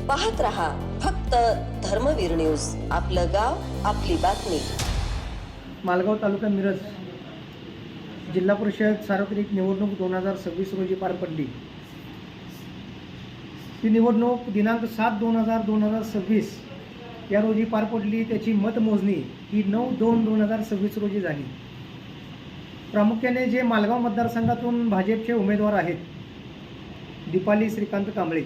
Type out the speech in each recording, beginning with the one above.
पाहत रहा फक्त धर्मवीर न्यूज, आपलं गाव आपली बातमी। मालगाव तालुका मिरज जिल्हा परिषद सार्वत्रिक निवडणूक 2026 रोजी पार पडली। ही निवडणूक दिनांक 7/2026 या रोजी पार पडली। त्याची मतमोजणी ही 9/2/2026 रोजी झाली। प्रामुख्याने जे मालगाव मतदारसंघातून भाजपचे उमेदवार आहेत, दीपाली श्रीकांत कांबळे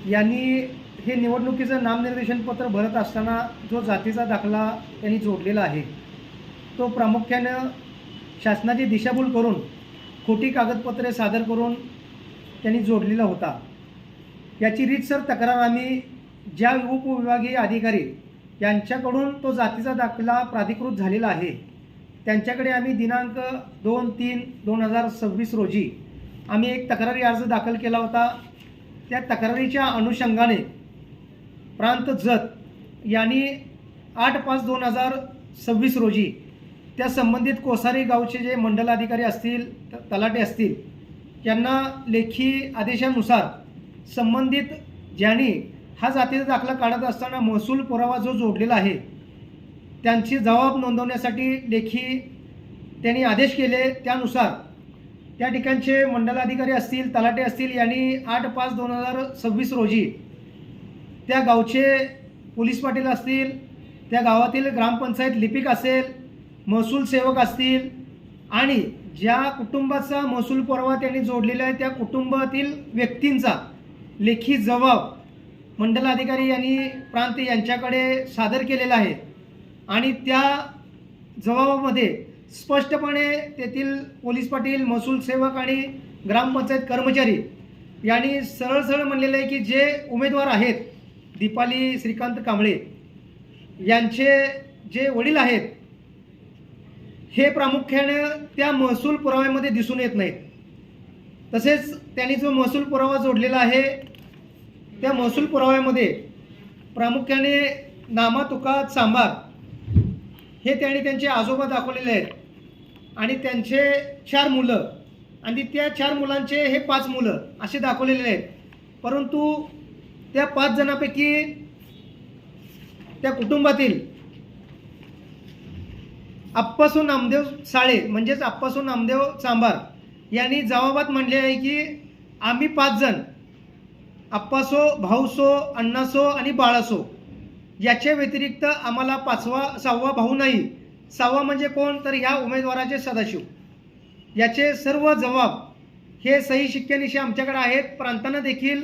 यांनी हे निवडणुकीचं नामनिर्देशन पत्र भरत असताना जो जातीचा दाखला त्यांनी जोडलेला आहे, तो प्रामुख्यानं शासनाची दिशाभूल करून खोटी कागदपत्रे सादर करून त्यांनी जोडलेला होता। याची रीतसर तक्रार आम्ही ज्या उपविभागीय अधिकारी यांच्याकडून तो जातीचा दाखला प्राधिकृत झालेला आहे त्यांच्याकडे आम्ही दिनांक 2/3/2026 रोजी आम्ही एक तक्रारी अर्ज दाखल केला होता। त्या तक्रारीच्या अनुषंगाने प्रांत जत यांनी 8/5/2026 रोजी त्या संबंधित कोसारी गावचे जे मंडल अधिकारी असतील, तलाटे असतील, यांना लेखी आदेशानुसार संबंधित ज्यांनी हा जातीचा दाखला काढत असताना महसूल पुरावा जो जोडलेला आहे त्यांची जबाब नोंदवण्यासाठी लेखी त्यांनी आदेश केले। त्यानुसार त्या ठिकाणचे मंडलाधिकारी असतील, तलाटे असतील यांनी 8/5/2026 रोजी त्या गावचे पोलीस पाटील असतील, त्या गावातील ग्रामपंचायत लिपिक असेल, महसूल सेवक असतील आणि ज्या कुटुंबाचा महसूल पुरावा त्यांनी जोडलेला आहे त्या कुटुंबातील व्यक्तींचा लेखी जबाब मंडलाधिकारी यांनी प्रांत यांच्याकडे सादर केलेला आहे। आणि त्या जबाबामध्ये स्पष्टपणे तेथील पोलीस पाटील, महसूल सेवक आणि ग्रामपंचायत कर्मचारी यांनी सरळ म्हणलेलं आहे की जे उमेदवार आहेत दीपाली श्रीकांत कांबळे यांचे जे वडील आहेत हे प्रामुख्याने त्या महसूल पुराव्यामध्ये दिसून येत नाहीत। तसेच त्यांनी जो महसूल पुरावा जोडलेला आहे त्या महसूल पुराव्यामध्ये प्रामुख्याने नामा तुका चांभार हे त्यांनी त्यांचे आजोबा दाखवलेले आहेत आणि त्यांचे 4 मुलं आणि त्या 4 मुलांचे हे 5 मुलं असे दाखवलेले आहेत। परंतु त्या 5 जणांपैकी त्या कुटुंबातील अप्पासो नामदेव साळे म्हणजेच अप्पासो नामदेव चांभार यांनी जबाबात म्हणले आहे की आम्ही 5 जण अप्पासो, भाऊसो, अण्णासो आणि बाळासो याच्या व्यतिरिक्त आम्हाला 5वा 6वा भाऊ नाही। 6वा म्हणजे कोण तर ह्या उमेदवाराचे सदाशिव, याचे सर्व जबाब हे सही शिक्क्यानिशी आमच्याकडे आहेत। प्रांतानं देखील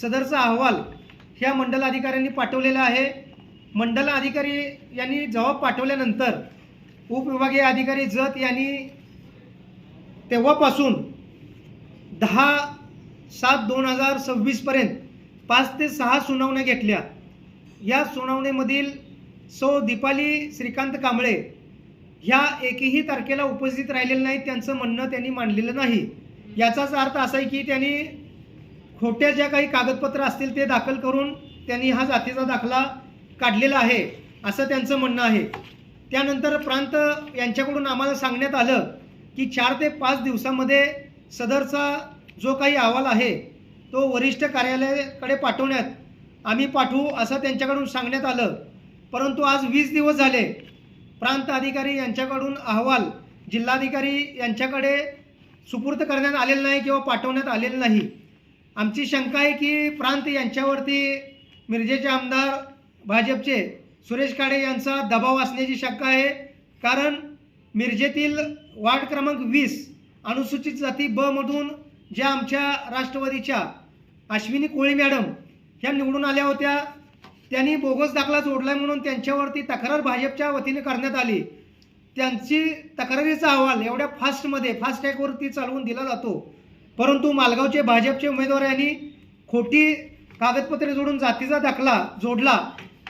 सदरचा अहवाल ह्या मंडल अधिकाऱ्यांनी पाठवलेला आहे। मंडल अधिकारी यांनी जबाब पाठवल्यानंतर उपविभागीय अधिकारी जत यांनी तेव्हापासून 10/7/2026 पर्यंत 5 ते 6 सुनावण्या घेतल्या। या सुनावणीमधील सौ दीपाली श्रीकांत कांबळे ह्या एकही तारखेला उपस्थित राहिलेले नाहीत, त्यांचं म्हणणं त्यांनी मांडलेलं नाही। याचाच अर्थ असा आहे की त्यांनी खोट्या ज्या काही कागदपत्र असतील ते दाखल करून त्यांनी हा जातीचा दाखला काढलेला आहे असं त्यांचं म्हणणं आहे। त्यानंतर प्रांत यांच्याकडून आम्हाला सांगण्यात आलं की 4 ते 5 दिवसामध्ये सदरचा जो काही अहवाल आहे तो वरिष्ठ कार्यालयाकडे पाठवण्यात आम्ही पाठवू असं त्यांच्याकडून सांगण्यात आलं। परंतु आज 20 दिवस झाले प्रांत अधिकारी यांच्याकडून अहवाल जिल्हाधिकारी यांच्याकडे सुपूर्द करण्यात आलेला नाही किंवा पाठवण्यात आलेलं नाही। आमची शंका आहे की प्रांत यांच्यावरती मिरजेचे आमदार भाजपचे सुरेश खाडे यांचा दबाव असण्याची शंका आहे। कारण मिरजेतील वार्ड क्रमांक 20 अनुसूचित जाती ब मधून ज्या आमच्या राष्ट्रवादीच्या अश्विनी कोळी मॅडम ह्या निवडून आल्या होत्या, त्यांनी बोगस दाखला जोडला म्हणून त्यांच्यावरती तक्रार भाजपच्या वतीने करण्यात आली। त्यांची तक्रारीचा अहवाल एवढ्या फास्ट ट्रॅकवरती चालवून दिला जातो, परंतु मालगावचे भाजपचे उमेदवार यांनी खोटी कागदपत्रे जोडून जातीचा दाखला जोडला,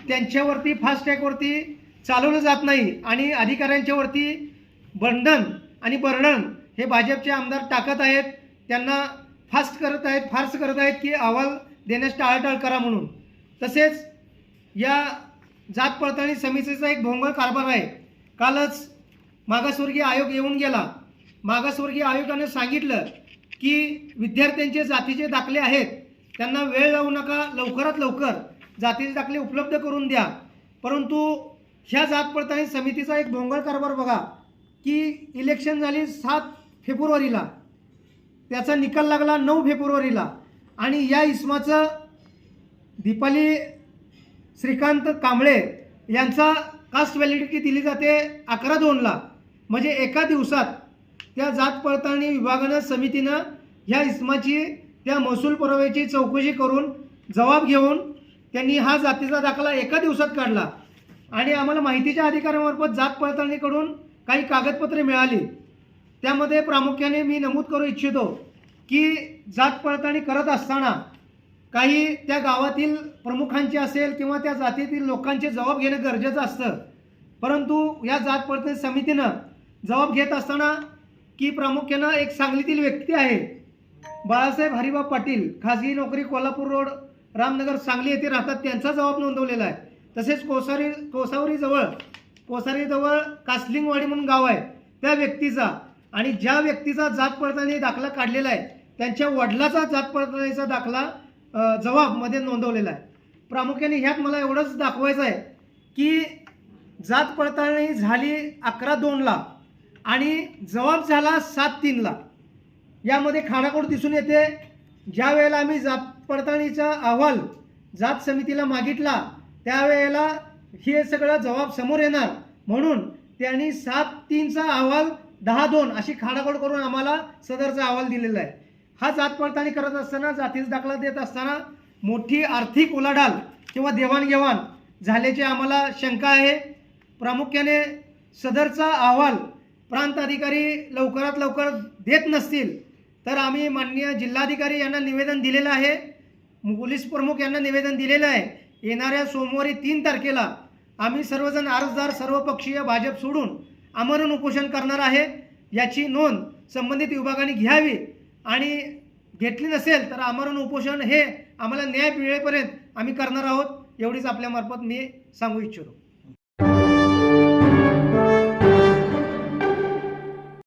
त्यांच्यावरती फास्ट ट्रॅकवरती चालवलं जात नाही आणि अधिकाऱ्यांच्यावरती बंधन आणि बर्डन हे भाजपचे आमदार टाकत आहेत, त्यांना फार्स करत आहेत की अहवाल देण्यास टाळाटाळ करा म्हणून। तसेच या जात पडताळणी समितीचा एक भोंगळ कारभार आहे। कालच मागासवर्गीय आयोग येऊन गेला, मागासवर्गीय आयोगाने सांगितलं की विद्यार्थ्यांचे जातीचे दाखले आहेत त्यांना वेळ लावू नका, लवकरात लवकर जातीचे दाखले उपलब्ध करून द्या. परंतु ह्या जात पडताळणी समितीचा एक भोंगळ कारभार बघा की इलेक्शन झाली 7 फेब्रुवारीला, त्याचा निकाल लागला 9 फेब्रुवारीला आणि या इसमाचं दीपाली श्रीकांत कांबळे यांचा कास्ट व्हॅलिडिटी दिली जाते 11/2ला. म्हणजे एका दिवसात त्या जात पडताळणी विभागानं समितीनं ह्या इसमाची त्या महसूल पुराव्याची चौकशी करून जबाब घेऊन त्यांनी हा जातीचा दाखला एका दिवसात काढला. आणि आम्हाला माहितीच्या अधिकाऱ्यामार्फत जात पडताळणीकडून काही कागदपत्रे मिळाली. त्यामध्ये प्रामुख्याने मी नमूद करू इच्छितो की जात पडताळणी करत असताना काही त्या गावातील प्रमुखांचे असेल किंवा त्या जातीतील लोकांचे जबाब घेणं गरजेचं असतं. परंतु या जात पडताळणी समितीनं जबाब घेत असताना की प्रामुख्यानं एक सांगलीतील व्यक्ती आहे बाळासाहेब हरिबा पाटील, खाजगी नोकरी, कोल्हापूर रोड, रामनगर, सांगली येथे राहतात, त्यांचा जबाब नोंदवलेला आहे. तसेच कोसारीजवळ कासलिंगवाडी म्हणून गाव आहे त्या व्यक्तीचा आणि ज्या व्यक्तीचा जात पडताळणी दाखला काढलेला आहे त्यांच्या वडिलाचा जात पडताळणीचा दाखला जबाबमध्ये नोंदवलेला आहे. प्रामुख्याने ह्यात मला एवढंच दाखवायचं आहे की जात पडताळणी झाली 11/2ला आणि जबाब झाला 7/3ला. यामध्ये खाडाखोड दिसून येते. ज्या वेळेला आम्ही जात पडताळणीचा अहवाल जात समितीला मागितला त्यावेळेला हे सगळं जबाब समोर येणार म्हणून त्यांनी 7/3चा अहवाल 10/2 अशी खाडाखोड करून आम्हाला सदरचा अहवाल दिलेला आहे. हा जात पडताळणी करत असताना, जातीचा दाखला देत असताना मोठी आर्थिक उलाढाल किंवा देवाणघेवाण झाल्याची आम्हाला शंका आहे. प्रामुख्याने सदरचा अहवाल प्रांत अधिकारी लवकरात लवकर देत नसतील तर आम्ही माननीय जिल्हाधिकारी यांना निवेदन दिलेलं आहे, पोलीस प्रमुख यांना निवेदन दिलेलं आहे. येणाऱ्या सोमवारी 3 तारखेला आम्ही सर्वजण अर्जदार सर्वपक्षीय भाजप सोडून आमरण उपोषण करणार आहे. याची नोंद संबंधित विभागाने घ्यावी आणि घेतली नसेल तर आमरण उपोषण हे आम्हाला न्याय मिळेपर्यंत आम्ही करणार आहोत. एवढीच आपल्यामार्फत मी सांगू इच्छितो.